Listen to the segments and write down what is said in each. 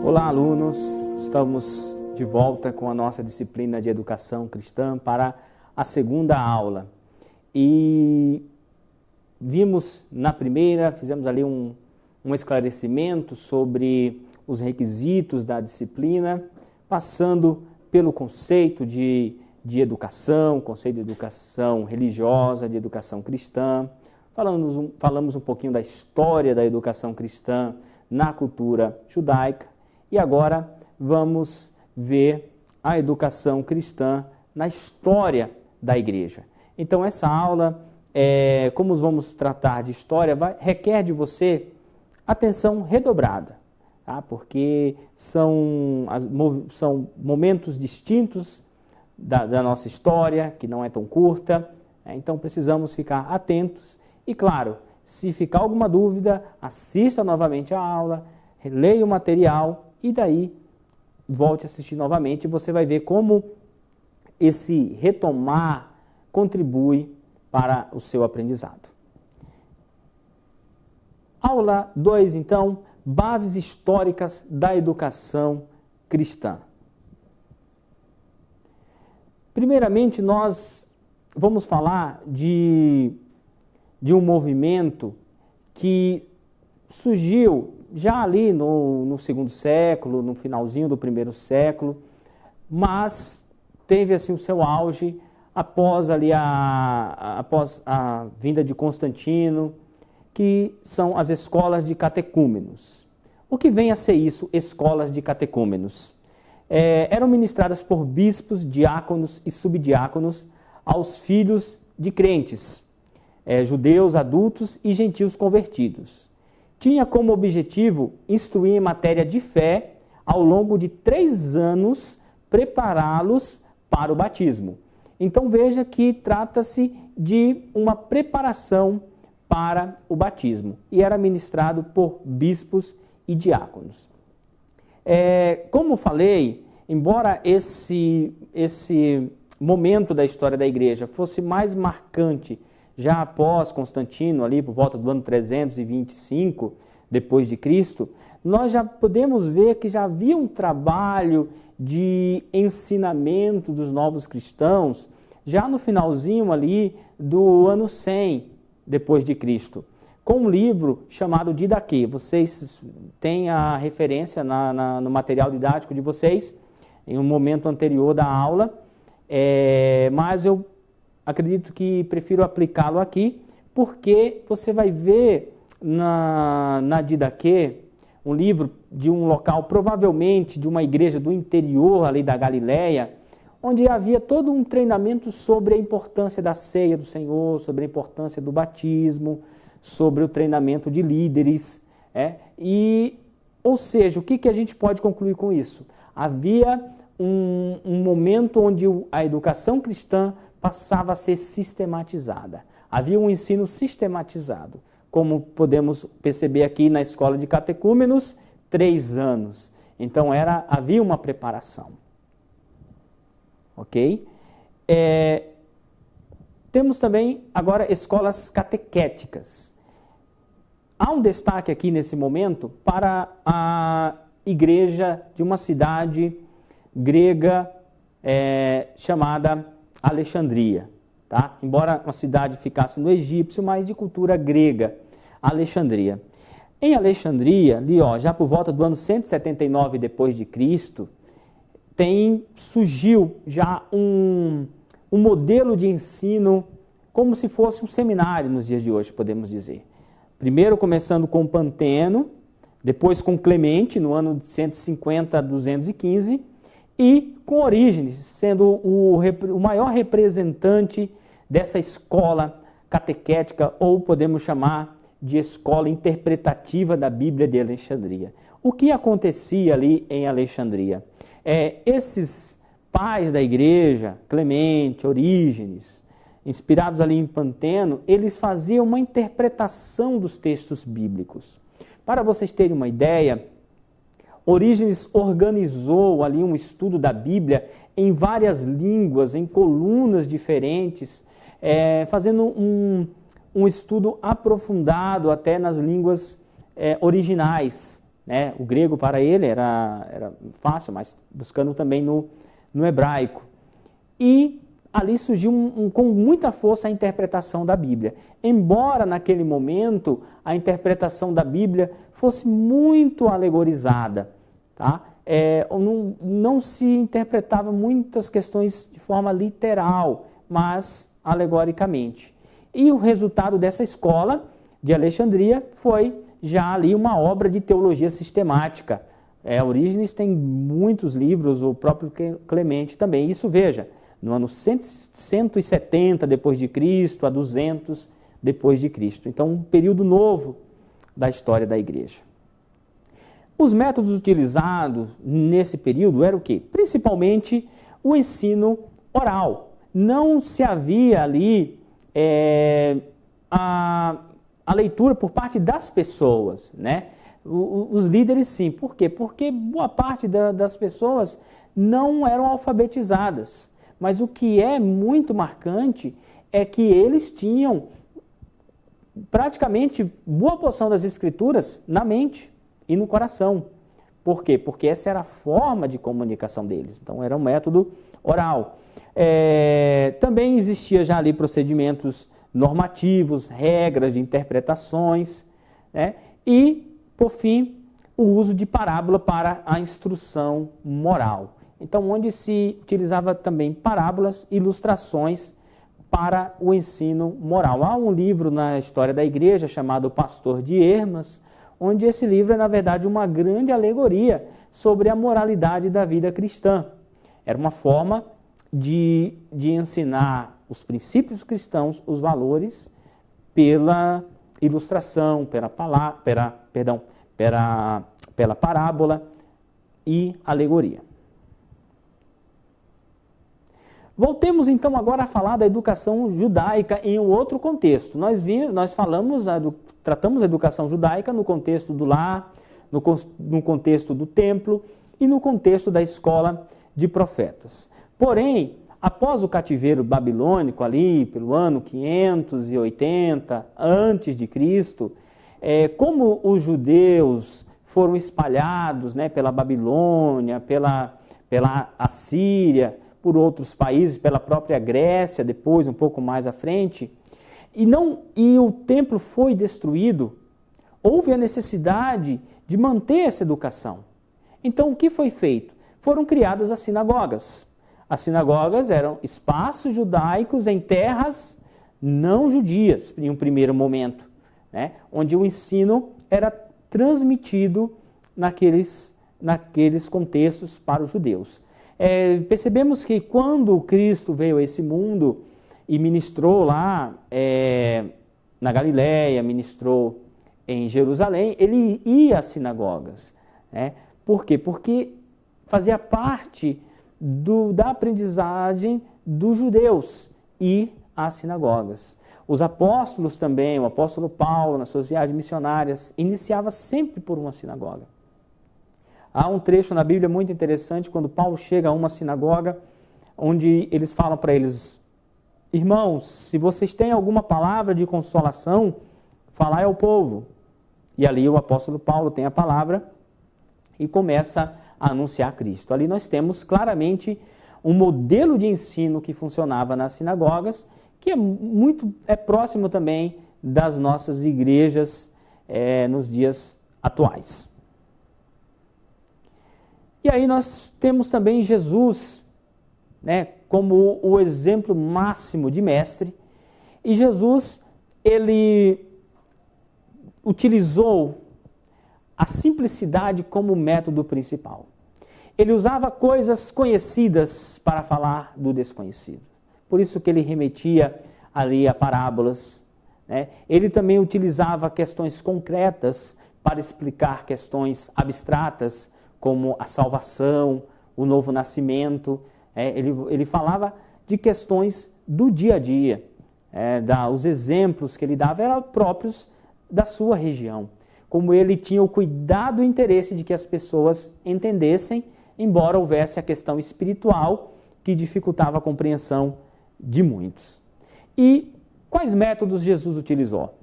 Olá, alunos! Estamos de volta com a nossa disciplina de Educação Cristã para a segunda aula. E vimos na primeira, fizemos ali um esclarecimento sobre os requisitos da disciplina, passando pelo conceito de educação, conceito de educação religiosa, de educação cristã. Falamos um pouquinho da história da educação cristã na cultura judaica. E agora vamos ver a educação cristã na história da igreja. Então essa aula, como vamos tratar de história, requer de você atenção redobrada, tá? Porque são momentos distintos da nossa história, que não é tão curta, então precisamos ficar atentos. E claro, se ficar alguma dúvida, assista novamente a aula, leia o material e daí volte a assistir novamente e você vai ver como esse retomar contribui para o seu aprendizado. Aula 2, então, bases históricas da educação cristã. Primeiramente, nós vamos falar de um movimento que surgiu já ali no segundo século, no finalzinho do primeiro século, mas teve assim o seu auge após a vinda de Constantino, que são as escolas de catecúmenos. O que vem a ser isso, escolas de catecúmenos? Eram ministradas por bispos, diáconos e subdiáconos aos filhos de crentes, judeus adultos e gentios convertidos. Tinha como objetivo instruir em matéria de fé ao longo de 3 anos, prepará-los para o batismo. Então veja que trata-se de uma preparação para o batismo e era ministrado por bispos e diáconos. Como falei, embora esse momento da história da igreja fosse mais marcante já após Constantino, ali por volta do ano 325 depois de Cristo, nós já podemos ver que já havia um trabalho de ensinamento dos novos cristãos, já no finalzinho ali do ano 100 depois de Cristo, com um livro chamado Didaquê. Vocês têm a referência no material didático de vocês, em um momento anterior da aula, mas eu acredito que prefiro aplicá-lo aqui, porque você vai ver na Didaquê, um livro de um local, provavelmente de uma igreja do interior ali da Galileia, onde havia todo um treinamento sobre a importância da ceia do Senhor, sobre a importância do batismo, sobre o treinamento de líderes. Ou seja, o que a gente pode concluir com isso? Havia um momento onde a educação cristã passava a ser sistematizada. Havia um ensino sistematizado, como podemos perceber aqui na escola de catecúmenos, 3 anos. Então havia uma preparação. Ok? Temos também agora escolas catequéticas. Há um destaque aqui nesse momento para a igreja de uma cidade grega chamada Alexandria, tá? Embora uma cidade ficasse no egípcio, mas de cultura grega, Alexandria. Em Alexandria, ali, já por volta do ano 179 depois de Cristo, surgiu já um modelo de ensino como se fosse um seminário nos dias de hoje, podemos dizer. Primeiro começando com Panteno, depois com Clemente, no ano de 150 a 215, e com Orígenes, sendo o maior representante dessa escola catequética, ou podemos chamar de escola interpretativa da Bíblia de Alexandria. O que acontecia ali em Alexandria? Esses pais da igreja, Clemente, Orígenes, inspirados ali em Panteno, eles faziam uma interpretação dos textos bíblicos. Para vocês terem uma ideia, Orígenes organizou ali um estudo da Bíblia em várias línguas, em colunas diferentes, fazendo um estudo aprofundado até nas línguas originais, né? O grego para ele era fácil, mas buscando também no hebraico. E ali surgiu com muita força a interpretação da Bíblia. Embora naquele momento a interpretação da Bíblia fosse muito alegorizada, tá? Não se interpretava muitas questões de forma literal, mas alegoricamente. E o resultado dessa escola de Alexandria foi já ali uma obra de teologia sistemática. Orígenes tem muitos livros, o próprio Clemente também. Isso, veja, no ano 170 depois de Cristo a 200 depois de Cristo. Então, um período novo da história da igreja. Os métodos utilizados nesse período eram o quê? Principalmente o ensino oral. Não se havia ali a leitura por parte das pessoas, né? Os líderes sim. Por quê? Porque boa parte das pessoas não eram alfabetizadas. Mas o que é muito marcante é que eles tinham praticamente boa porção das escrituras na mente e no coração. Por quê? Porque essa era a forma de comunicação deles. Então, era um método oral. Também existia já ali procedimentos normativos, regras de interpretações, né? E, por fim, o uso de parábola para a instrução moral. Então, onde se utilizava também parábolas, ilustrações para o ensino moral. Há um livro na história da igreja chamado O Pastor de Hermas, onde esse livro é, na verdade, uma grande alegoria sobre a moralidade da vida cristã. Era uma forma de ensinar os princípios cristãos, os valores, pela ilustração, pela parábola e alegoria. Voltemos então agora a falar da educação judaica em um outro contexto. Nós tratamos a educação judaica no contexto do lar, no contexto do templo e no contexto da escola de profetas. Porém, após o cativeiro babilônico ali, pelo ano 580 a.C., como os judeus foram espalhados, né, pela Babilônia, pela Assíria, por outros países, pela própria Grécia, depois, um pouco mais à frente, e o templo foi destruído, houve a necessidade de manter essa educação. Então, o que foi feito? Foram criadas as sinagogas. As sinagogas eram espaços judaicos em terras não judias, em um primeiro momento, né, onde o ensino era transmitido naqueles contextos para os judeus. Percebemos que quando Cristo veio a esse mundo e ministrou lá na Galileia, ministrou em Jerusalém, ele ia às sinagogas, né? Por quê? Porque fazia parte da aprendizagem dos judeus ir às sinagogas. Os apóstolos também, o apóstolo Paulo, nas suas viagens missionárias, iniciava sempre por uma sinagoga. Há um trecho na Bíblia muito interessante, quando Paulo chega a uma sinagoga, onde eles falam para eles: irmãos, se vocês têm alguma palavra de consolação, falai ao povo. E ali o apóstolo Paulo tem a palavra e começa a anunciar Cristo. Ali nós temos claramente um modelo de ensino que funcionava nas sinagogas, que é próximo também das nossas igrejas nos dias atuais. E aí nós temos também Jesus, né, como o exemplo máximo de mestre. E Jesus, ele utilizou a simplicidade como método principal. Ele usava coisas conhecidas para falar do desconhecido. Por isso que ele remetia ali a parábolas, né? Ele também utilizava questões concretas para explicar questões abstratas, como a salvação, o novo nascimento. Ele falava de questões do dia a dia. Os exemplos que ele dava eram próprios da sua região. Como ele tinha o cuidado e o interesse de que as pessoas entendessem, embora houvesse a questão espiritual que dificultava a compreensão de muitos. E quais métodos Jesus utilizou?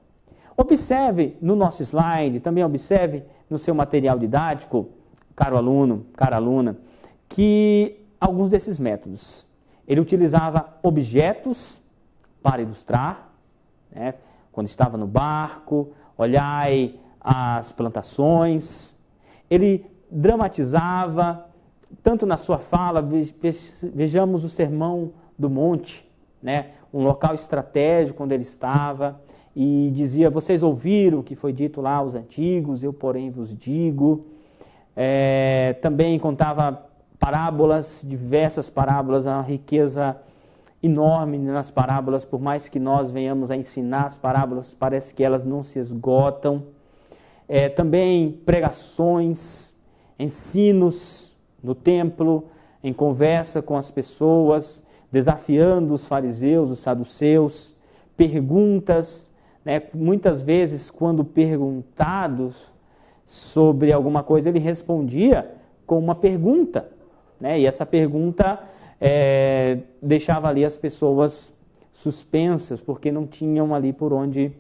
Observe no nosso slide, também observe no seu material didático, caro aluno, cara aluna, que alguns desses métodos. Ele utilizava objetos para ilustrar, né? Quando estava no barco, olhai as plantações. Ele dramatizava, tanto na sua fala, vejamos o Sermão do Monte, né? Um local estratégico onde ele estava, e dizia, vocês ouviram o que foi dito lá aos antigos, eu porém vos digo. Também contava parábolas, diversas parábolas, uma riqueza enorme nas parábolas, por mais que nós venhamos a ensinar as parábolas, parece que elas não se esgotam. Também pregações, ensinos no templo, em conversa com as pessoas, desafiando os fariseus, os saduceus, perguntas, né? Muitas vezes, quando perguntados sobre alguma coisa, ele respondia com uma pergunta, né? E essa pergunta deixava ali as pessoas suspensas, porque não tinham ali por onde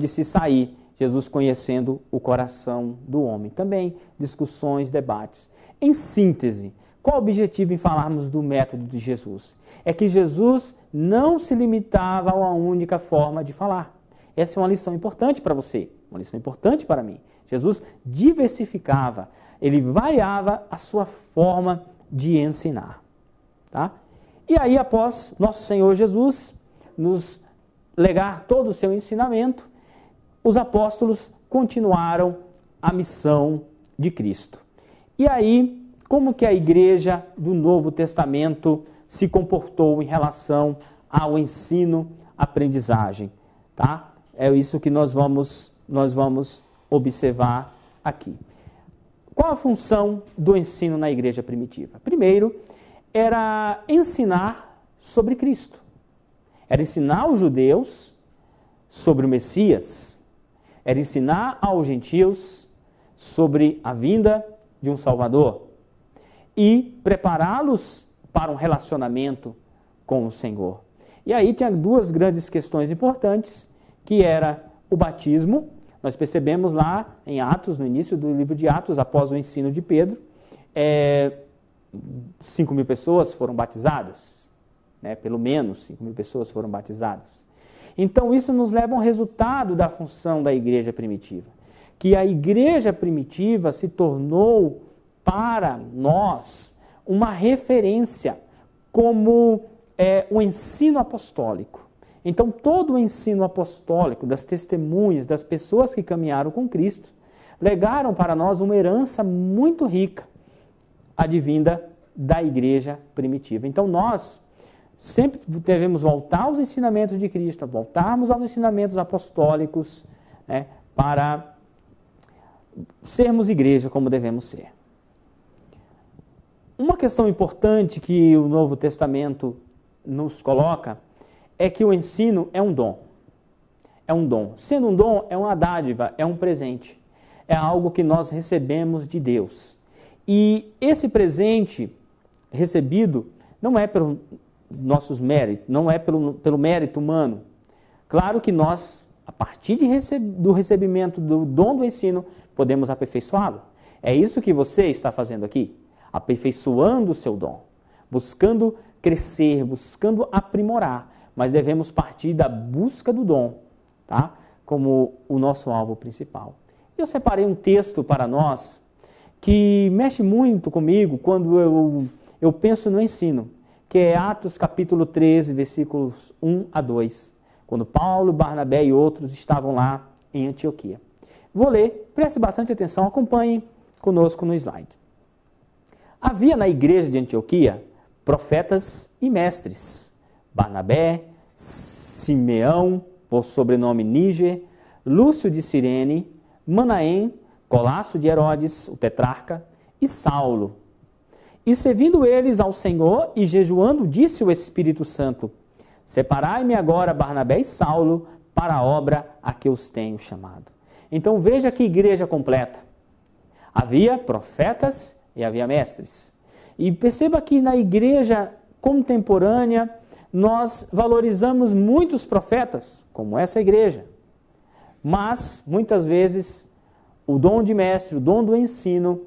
se sair. Jesus conhecendo o coração do homem. Também discussões, debates. Em síntese, qual o objetivo em falarmos do método de Jesus? É que Jesus não se limitava a uma única forma de falar. Essa é uma lição importante para você, uma lição importante para mim. Jesus diversificava, ele variava a sua forma de ensinar. Tá? E aí, após nosso Senhor Jesus nos legar todo o seu ensinamento, os apóstolos continuaram a missão de Cristo. E aí, como que a igreja do Novo Testamento se comportou em relação ao ensino-aprendizagem? Tá? É isso que nós vamos observar aqui. Qual a função do ensino na igreja primitiva? Primeiro, era ensinar sobre Cristo. Era ensinar os judeus sobre o Messias. Era ensinar aos gentios sobre a vinda de um Salvador e prepará-los para um relacionamento com o Senhor. E aí tinha duas grandes questões importantes, que era o batismo. Nós percebemos lá em Atos, no início do livro de Atos, após o ensino de Pedro, 5.000 pessoas foram batizadas, né? Pelo menos 5.000 pessoas foram batizadas. Então, isso nos leva a um resultado da função da igreja primitiva. Que a igreja primitiva se tornou, para nós, uma referência como o ensino apostólico. Então, todo o ensino apostólico das testemunhas, das pessoas que caminharam com Cristo, legaram para nós uma herança muito rica, advinda da igreja primitiva. Então, nós sempre devemos voltar aos ensinamentos de Cristo, voltarmos aos ensinamentos apostólicos, né, para sermos igreja como devemos ser. Uma questão importante que o Novo Testamento nos coloca é que o ensino é um dom. É um dom. Sendo um dom, é uma dádiva, é um presente. É algo que nós recebemos de Deus. E esse presente recebido não é pelo nossos méritos, não é pelo mérito humano. Claro que nós, a partir do recebimento do dom do ensino, podemos aperfeiçoá-lo. É isso que você está fazendo aqui, aperfeiçoando o seu dom, buscando crescer, buscando aprimorar, mas devemos partir da busca do dom, tá? Como o nosso alvo principal. Eu separei um texto para nós que mexe muito comigo quando eu penso no ensino, que é Atos capítulo 13, versículos 1 a 2, quando Paulo, Barnabé e outros estavam lá em Antioquia. Vou ler, preste bastante atenção, acompanhem conosco no slide. Havia na igreja de Antioquia profetas e mestres, Barnabé, Simeão, por sobrenome Níger, Lúcio de Cirene, Manaém, Colasso de Herodes, o tetrarca, e Saulo. E servindo eles ao Senhor e jejuando, disse o Espírito Santo: separai-me agora Barnabé e Saulo para a obra a que os tenho chamado. Então veja que igreja completa. Havia profetas e havia mestres. E perceba que na igreja contemporânea nós valorizamos muitos profetas, como essa igreja. Mas, muitas vezes, o dom de mestre, o dom do ensino,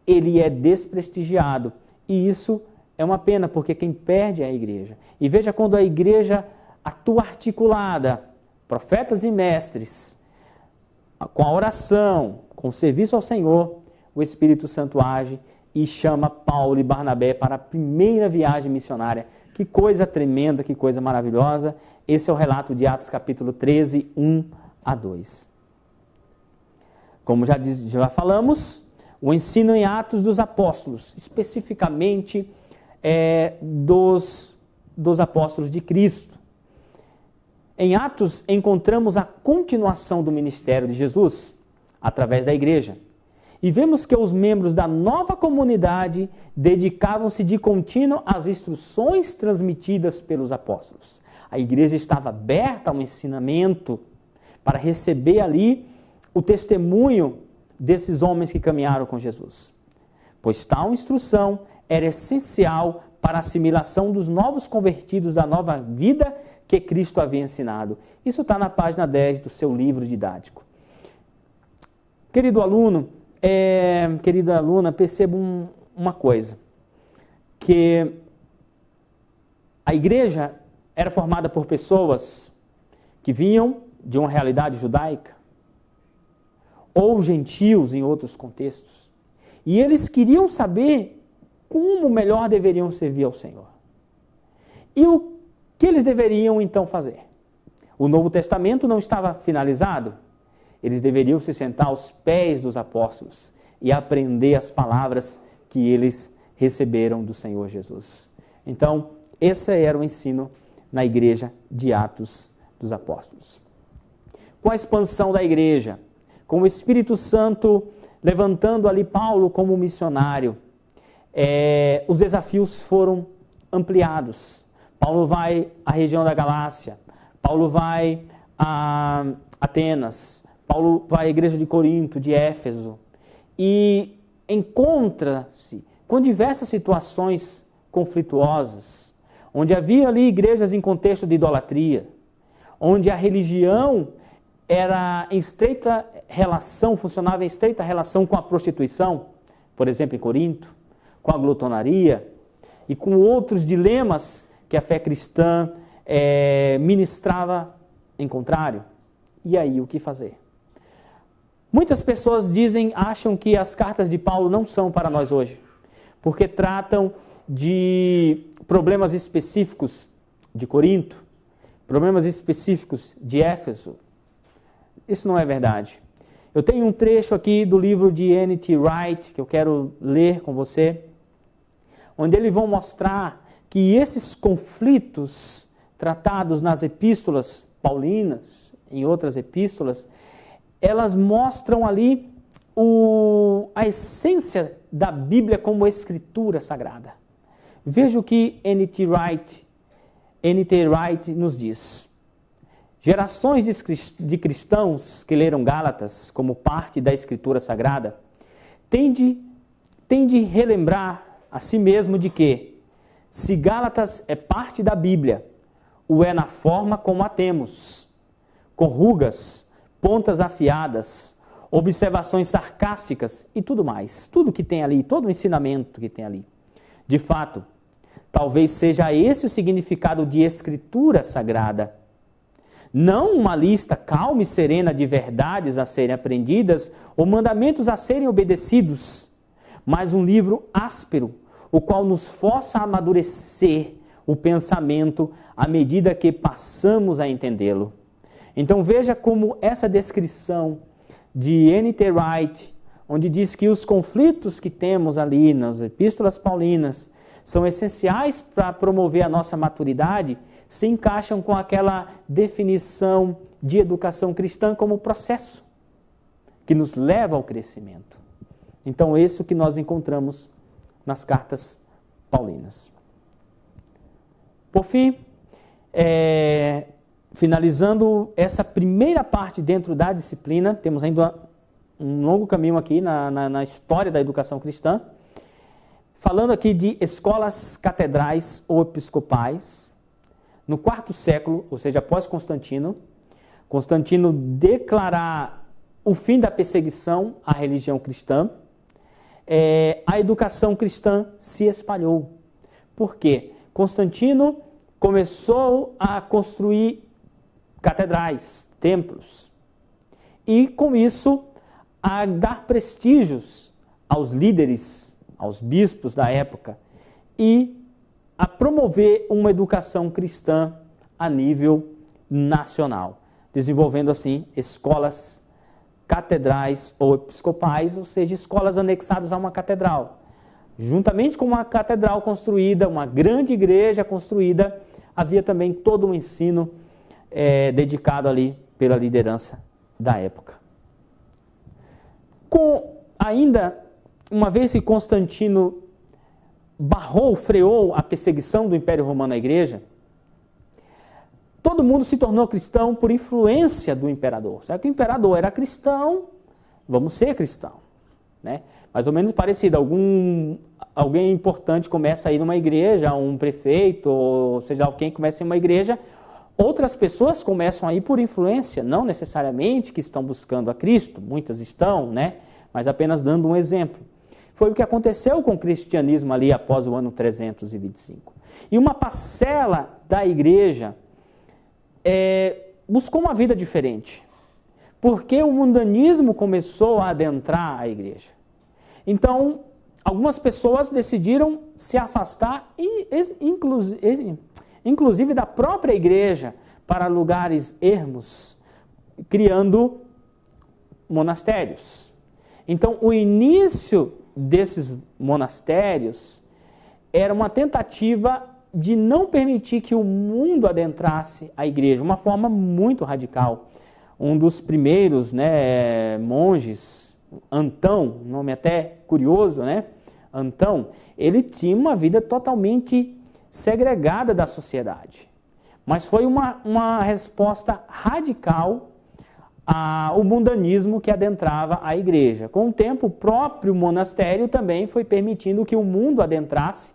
ele é desprestigiado. E isso é uma pena, porque quem perde é a igreja. E veja quando a igreja atua articulada, profetas e mestres, com a oração, com o serviço ao Senhor, o Espírito Santo age e chama Paulo e Barnabé para a primeira viagem missionária. Que coisa tremenda, que coisa maravilhosa. Esse é o relato de Atos capítulo 13, 1 a 2. Como já falamos, o ensino em Atos dos Apóstolos, especificamente dos apóstolos de Cristo. Em Atos encontramos a continuação do ministério de Jesus através da igreja. E vemos que os membros da nova comunidade dedicavam-se de contínuo às instruções transmitidas pelos apóstolos. A igreja estava aberta ao ensinamento para receber ali o testemunho desses homens que caminharam com Jesus. Pois tal instrução era essencial para a assimilação dos novos convertidos da nova vida que Cristo havia ensinado. Isso está na página 10 do seu livro didático. Querido aluno, querida aluna, perceba uma coisa, que a igreja era formada por pessoas que vinham de uma realidade judaica, ou gentios em outros contextos, e eles queriam saber como melhor deveriam servir ao Senhor. E o que eles deveriam então fazer? O Novo Testamento não estava finalizado. Eles deveriam se sentar aos pés dos apóstolos e aprender as palavras que eles receberam do Senhor Jesus. Então, esse era o ensino na igreja de Atos dos Apóstolos. Com a expansão da igreja, com o Espírito Santo levantando ali Paulo como missionário, os desafios foram ampliados. Paulo vai à região da Galácia, Paulo vai a Atenas, Paulo vai à igreja de Corinto, de Éfeso, e encontra-se com diversas situações conflituosas, onde havia ali igrejas em contexto de idolatria, onde a religião era em estreita relação, funcionava em estreita relação com a prostituição, por exemplo, em Corinto, com a glutonaria e com outros dilemas que a fé cristã ministrava em contrário. E aí, o que fazer? Muitas pessoas acham que as cartas de Paulo não são para nós hoje, porque tratam de problemas específicos de Corinto, problemas específicos de Éfeso. Isso não é verdade. Eu tenho um trecho aqui do livro de N.T. Wright, que eu quero ler com você, onde eles vão mostrar que esses conflitos tratados nas epístolas paulinas, em outras epístolas, elas mostram ali a essência da Bíblia como escritura sagrada. Veja o que N.T. Wright nos diz. Gerações de cristãos que leram Gálatas como parte da escritura sagrada têm de relembrar a si mesmo de que, se Gálatas é parte da Bíblia, o é na forma como a temos, com rugas, pontas afiadas, observações sarcásticas e tudo mais. Tudo que tem ali, todo o ensinamento que tem ali. De fato, talvez seja esse o significado de escritura sagrada. Não uma lista calma e serena de verdades a serem aprendidas ou mandamentos a serem obedecidos, mas um livro áspero, o qual nos força a amadurecer o pensamento à medida que passamos a entendê-lo. Então veja como essa descrição de N.T. Wright, onde diz que os conflitos que temos ali nas epístolas paulinas são essenciais para promover a nossa maturidade, se encaixam com aquela definição de educação cristã como processo que nos leva ao crescimento. Então, esse é o que nós encontramos nas cartas paulinas. Por fim, finalizando essa primeira parte dentro da disciplina, temos ainda um longo caminho aqui na história da educação cristã, falando aqui de escolas catedrais ou episcopais. No quarto século, ou seja, após Constantino, Constantino declarar o fim da perseguição à religião cristã, a educação cristã se espalhou. Por quê? Constantino começou a construir catedrais, templos, e com isso a dar prestígios aos líderes, aos bispos da época, e a promover uma educação cristã a nível nacional, desenvolvendo assim escolas catedrais ou episcopais, ou seja, escolas anexadas a uma catedral. Juntamente com uma catedral construída, uma grande igreja construída, havia também todo um ensino dedicado ali pela liderança da época. Ainda, uma vez que Constantino freou a perseguição do Império Romano à igreja, todo mundo se tornou cristão por influência do imperador. Será que o imperador era cristão? Vamos ser cristão, né? Mais ou menos parecido. Alguém importante começa a ir numa igreja, um prefeito, ou seja, alguém começa em uma igreja, outras pessoas começam a ir por influência, não necessariamente que estão buscando a Cristo, muitas estão, né? Mas apenas dando um exemplo. Foi o que aconteceu com o cristianismo ali após o ano 325. E uma parcela da igreja buscou uma vida diferente, porque o mundanismo começou a adentrar a igreja. Então, algumas pessoas decidiram se afastar, inclusive da própria igreja, para lugares ermos, criando monastérios. Então, o início desses monastérios era uma tentativa de não permitir que o mundo adentrasse a igreja, uma forma muito radical. Um dos primeiros monges, Antão, nome até curioso, né? Antão, ele tinha uma vida totalmente segregada da sociedade. Mas foi uma resposta radical ao mundanismo que adentrava a igreja. Com o tempo, o próprio monastério também foi permitindo que o mundo adentrasse,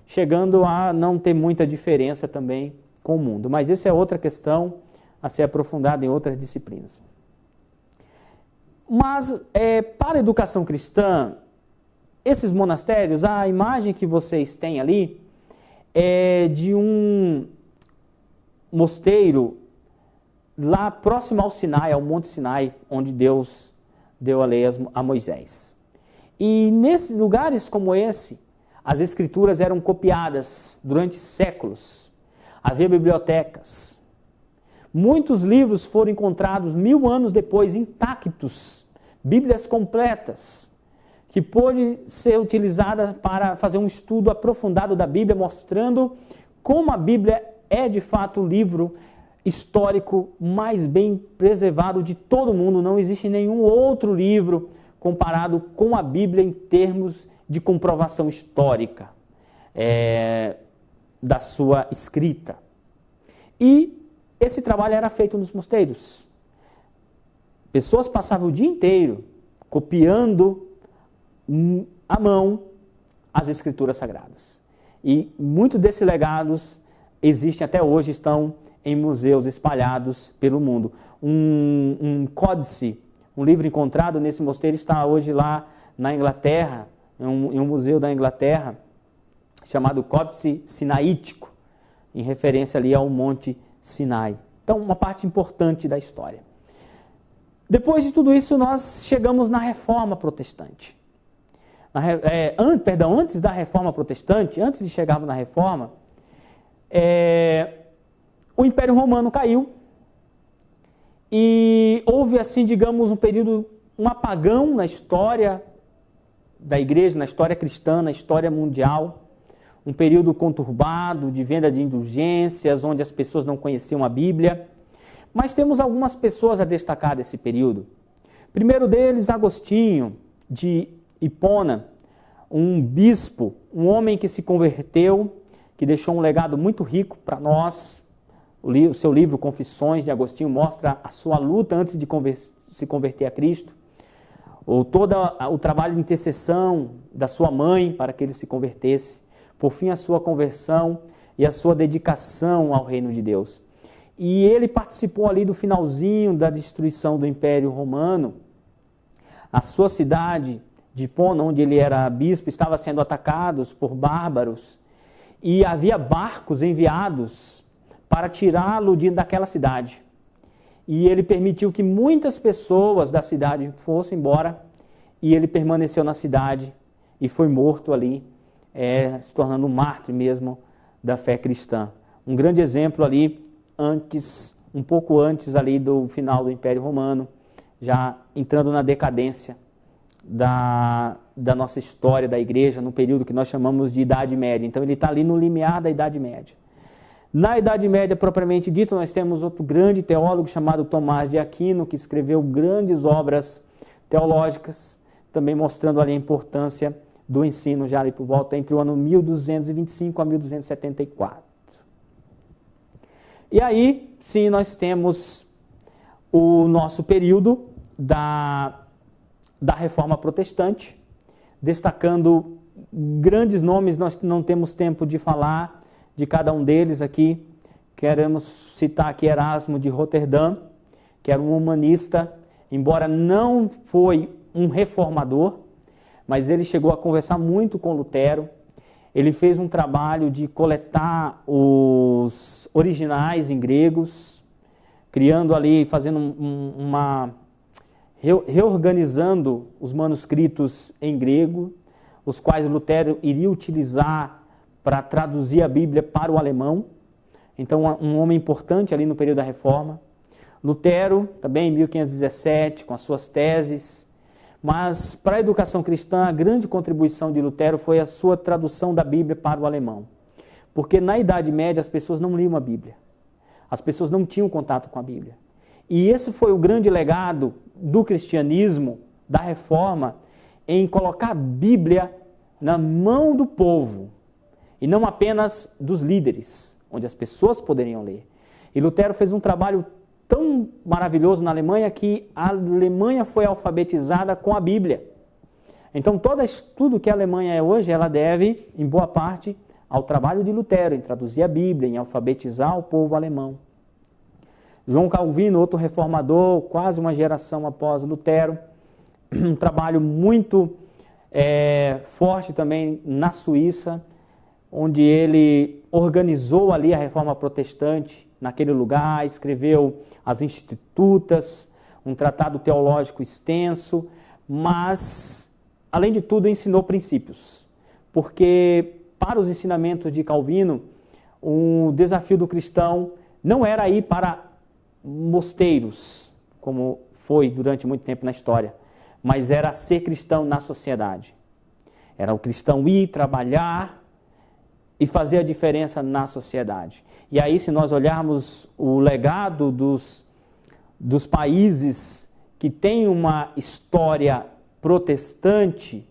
chegando a não ter muita diferença também com o mundo. Mas essa é outra questão a ser aprofundada em outras disciplinas. Mas, para a educação cristã, esses monastérios, a imagem que vocês têm ali é de um mosteiro lá próximo ao Sinai, ao Monte Sinai, onde Deus deu a lei a Moisés. E nesses lugares como esse, as escrituras eram copiadas durante séculos. Havia bibliotecas. Muitos livros foram encontrados 1000 anos depois, intactos, Bíblias completas, que pôde ser utilizada para fazer um estudo aprofundado da Bíblia, mostrando como a Bíblia é de fato o livro histórico mais bem preservado de todo o mundo. Não existe nenhum outro livro comparado com a Bíblia em termos de comprovação histórica da sua escrita. E esse trabalho era feito nos mosteiros. Pessoas passavam o dia inteiro copiando à mão as escrituras sagradas. E muitos desses legados existem até hoje, estão em museus espalhados pelo mundo. Um códice, um livro encontrado nesse mosteiro, está hoje lá na Inglaterra, em um museu da Inglaterra, chamado Códice Sinaítico, em referência ali ao Monte Sinai. Então, uma parte importante da história. Depois de tudo isso, nós chegamos na Reforma Protestante. Antes da Reforma Protestante, antes de chegarmos na Reforma, o Império Romano caiu e houve, assim, digamos, um apagão na história da igreja, na história cristã, na história mundial. Um período conturbado de venda de indulgências, onde as pessoas não conheciam a Bíblia. Mas temos algumas pessoas a destacar desse período. Primeiro deles, Agostinho, de Hipona, um bispo, um homem que se converteu, que deixou um legado muito rico para nós. O seu livro Confissões de Agostinho mostra a sua luta antes de se converter a Cristo. Todo o trabalho de intercessão da sua mãe para que ele se convertesse. Por fim, a sua conversão e a sua dedicação ao reino de Deus. e ele participou ali do finalzinho da destruição do Império Romano. A sua cidade de Hipona, onde ele era bispo, estava sendo atacados por bárbaros, e havia barcos enviados para tirá-lo daquela cidade. E ele permitiu que muitas pessoas da cidade fossem embora, e ele permaneceu na cidade e foi morto ali, se tornando um mártir mesmo da fé cristã. Um grande exemplo ali, um pouco antes ali do final do Império Romano, já entrando na decadência da nossa história da igreja, no período que nós chamamos de Idade Média. Então ele está ali no limiar da Idade Média. Na Idade Média, propriamente dito, nós temos outro grande teólogo chamado Tomás de Aquino, que escreveu grandes obras teológicas, também mostrando ali a importância do ensino já ali por volta entre o ano 1225 a 1274. E aí, sim, nós temos o nosso período da Reforma Protestante, destacando grandes nomes. Nós não temos tempo de falar de cada um deles aqui. Queremos citar aqui Erasmo de Roterdã, que era um humanista, embora não foi um reformador, mas ele chegou a conversar muito com Lutero. Ele fez um trabalho de coletar os originais em gregos, criando ali, fazendo reorganizando os manuscritos em grego, os quais Lutero iria utilizar para traduzir a Bíblia para o alemão. Então, um homem importante ali no período da Reforma. Lutero, também em 1517, com as suas teses. Mas, para a educação cristã, a grande contribuição de Lutero foi a sua tradução da Bíblia para o alemão. Porque na Idade Média as pessoas não liam a Bíblia. As pessoas não tinham contato com a Bíblia. E esse foi o grande legado do cristianismo, da Reforma, em colocar a Bíblia na mão do povo, e não apenas dos líderes, onde as pessoas poderiam ler. E Lutero fez um trabalho tão maravilhoso na Alemanha que a Alemanha foi alfabetizada com a Bíblia. Então, tudo que a Alemanha é hoje, ela deve, em boa parte, ao trabalho de Lutero, em traduzir a Bíblia, em alfabetizar o povo alemão. João Calvino, outro reformador, quase uma geração após Lutero, um trabalho muito forte também na Suíça, onde ele organizou ali a Reforma Protestante naquele lugar, escreveu as Institutas, um tratado teológico extenso, mas, além de tudo, ensinou princípios. Porque, para os ensinamentos de Calvino, o desafio do cristão não era ir para mosteiros, como foi durante muito tempo na história, mas era ser cristão na sociedade. Era o cristão ir, trabalhar e fazer a diferença na sociedade. E aí, se nós olharmos o legado dos países que têm uma história protestante,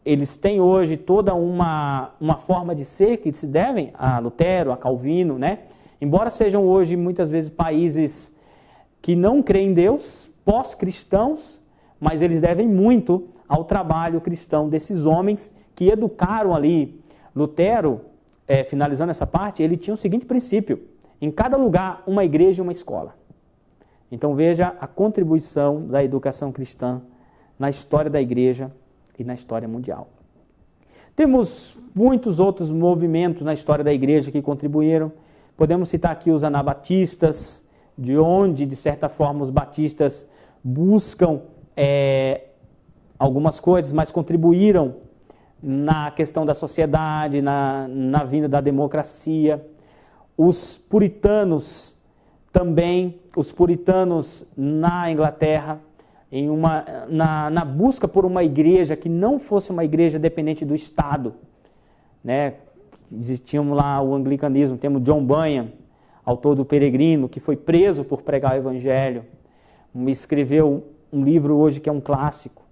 eles têm hoje toda uma forma de ser que se devem a Lutero, a Calvino, né? Embora sejam hoje muitas vezes países que não creem em Deus, pós-cristãos, mas eles devem muito ao trabalho cristão desses homens que educaram ali. Lutero, finalizando essa parte, ele tinha o seguinte princípio: em cada lugar, uma igreja e uma escola. Então veja a contribuição da educação cristã na história da igreja e na história mundial. Temos muitos outros movimentos na história da igreja que contribuíram. Podemos citar aqui os anabatistas, de onde, de certa forma, os batistas buscam algumas coisas, mas contribuíram na questão da sociedade, na vinda da democracia. Os puritanos também, os puritanos na Inglaterra, na busca por uma igreja que não fosse uma igreja dependente do Estado, né? Existíamos lá o anglicanismo, temos John Bunyan, autor do Peregrino, que foi preso por pregar o Evangelho, escreveu um livro hoje que é um clássico.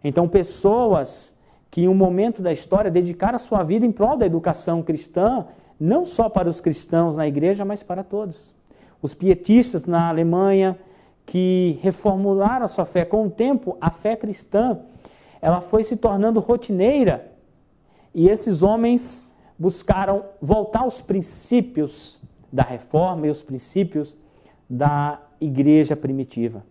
Então, pessoas que em um momento da história dedicaram a sua vida em prol da educação cristã, não só para os cristãos na igreja, mas para todos. Os pietistas na Alemanha, que reformularam a sua fé. Com o tempo, a fé cristã ela foi se tornando rotineira, e esses homens buscaram voltar aos princípios da reforma e os princípios da igreja primitiva.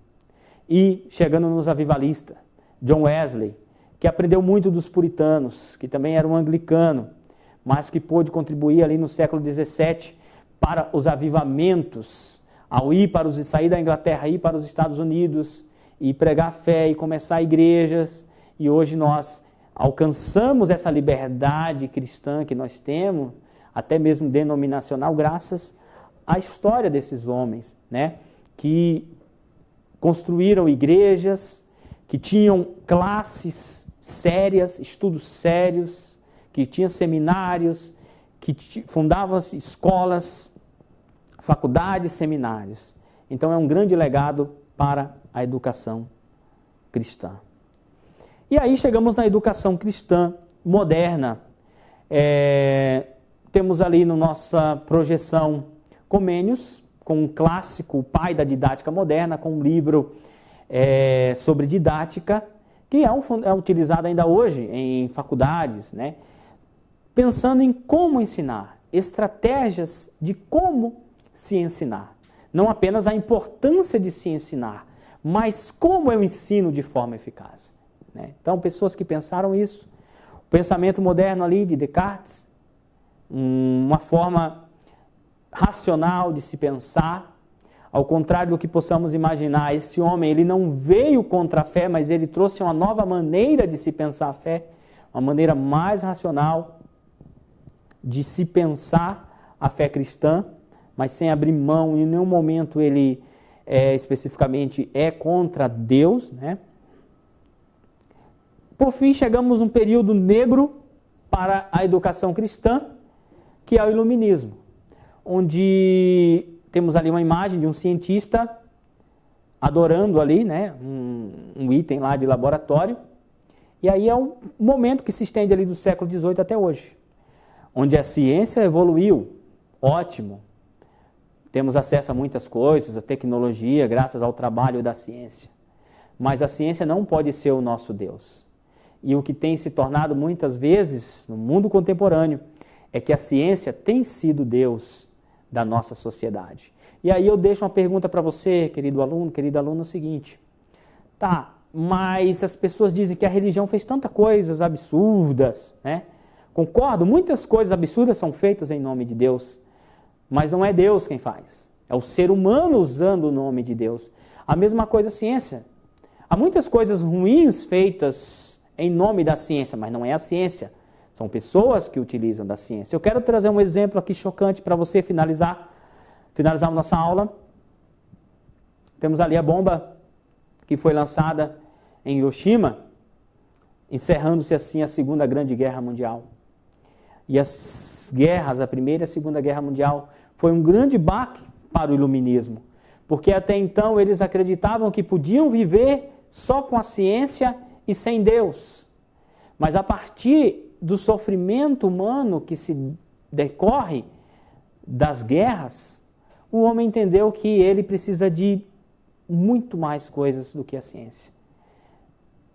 E chegando nos avivalistas, John Wesley, que aprendeu muito dos puritanos, que também era um anglicano, mas que pôde contribuir ali no século XVII para os avivamentos, ao sair da Inglaterra, ir para os Estados Unidos e pregar fé e começar igrejas. E hoje nós alcançamos essa liberdade cristã que nós temos, até mesmo denominacional, graças à história desses homens, né? Que construíram igrejas, que tinham classes sérias, estudos sérios, que tinham seminários, que fundavam escolas, faculdades, seminários. Então é um grande legado para a educação cristã. E aí chegamos na educação cristã moderna. Temos ali na nossa projeção Comênios, com um clássico, o pai da didática moderna, com um livro sobre didática, que é utilizado ainda hoje em faculdades, né? Pensando em como ensinar, estratégias de como se ensinar. Não apenas a importância de se ensinar, mas como eu ensino de forma eficaz. Né? Então, pessoas que pensaram isso, o pensamento moderno ali de Descartes, uma forma racional de se pensar, ao contrário do que possamos imaginar, esse homem ele não veio contra a fé, mas ele trouxe uma nova maneira de se pensar a fé, uma maneira mais racional de se pensar a fé cristã, mas sem abrir mão, em nenhum momento ele especificamente é contra Deus, né? Por fim, chegamos a um período negro para a educação cristã, que é o iluminismo, onde temos ali uma imagem de um cientista adorando ali, né, um item lá de laboratório, e aí é um momento que se estende ali do século XVIII até hoje, onde a ciência evoluiu, ótimo, temos acesso a muitas coisas, a tecnologia, graças ao trabalho da ciência, mas a ciência não pode ser o nosso Deus. E o que tem se tornado muitas vezes no mundo contemporâneo é que a ciência tem sido Deus da nossa sociedade. E aí eu deixo uma pergunta para você, querido aluno, querida aluna, o seguinte: tá, mas as pessoas dizem que a religião fez tantas coisas absurdas, né? Concordo, muitas coisas absurdas são feitas em nome de Deus, mas não é Deus quem faz, é o ser humano usando o nome de Deus. A mesma coisa a ciência. Há muitas coisas ruins feitas em nome da ciência, mas não é a ciência. São pessoas que utilizam da ciência. Eu quero trazer um exemplo aqui chocante para você finalizar a nossa aula. Temos ali a bomba que foi lançada em Hiroshima, encerrando-se assim a Segunda Grande Guerra Mundial. E as guerras, a Primeira e a Segunda Guerra Mundial, foi um grande baque para o iluminismo, porque até então eles acreditavam que podiam viver só com a ciência e sem Deus. Mas a partir do sofrimento humano que se decorre das guerras, o homem entendeu que ele precisa de muito mais coisas do que a ciência.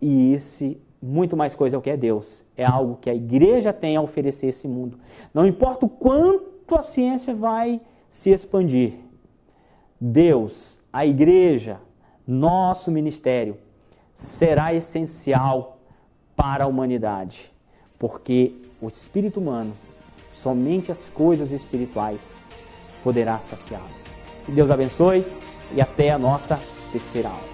E esse muito mais coisa é o que é Deus. É algo que a igreja tem a oferecer a esse mundo. Não importa o quanto a ciência vai se expandir, Deus, a igreja, nosso ministério, será essencial para a humanidade, porque o espírito humano, somente as coisas espirituais, poderá saciá-lo. Que Deus abençoe e até a nossa terceira aula.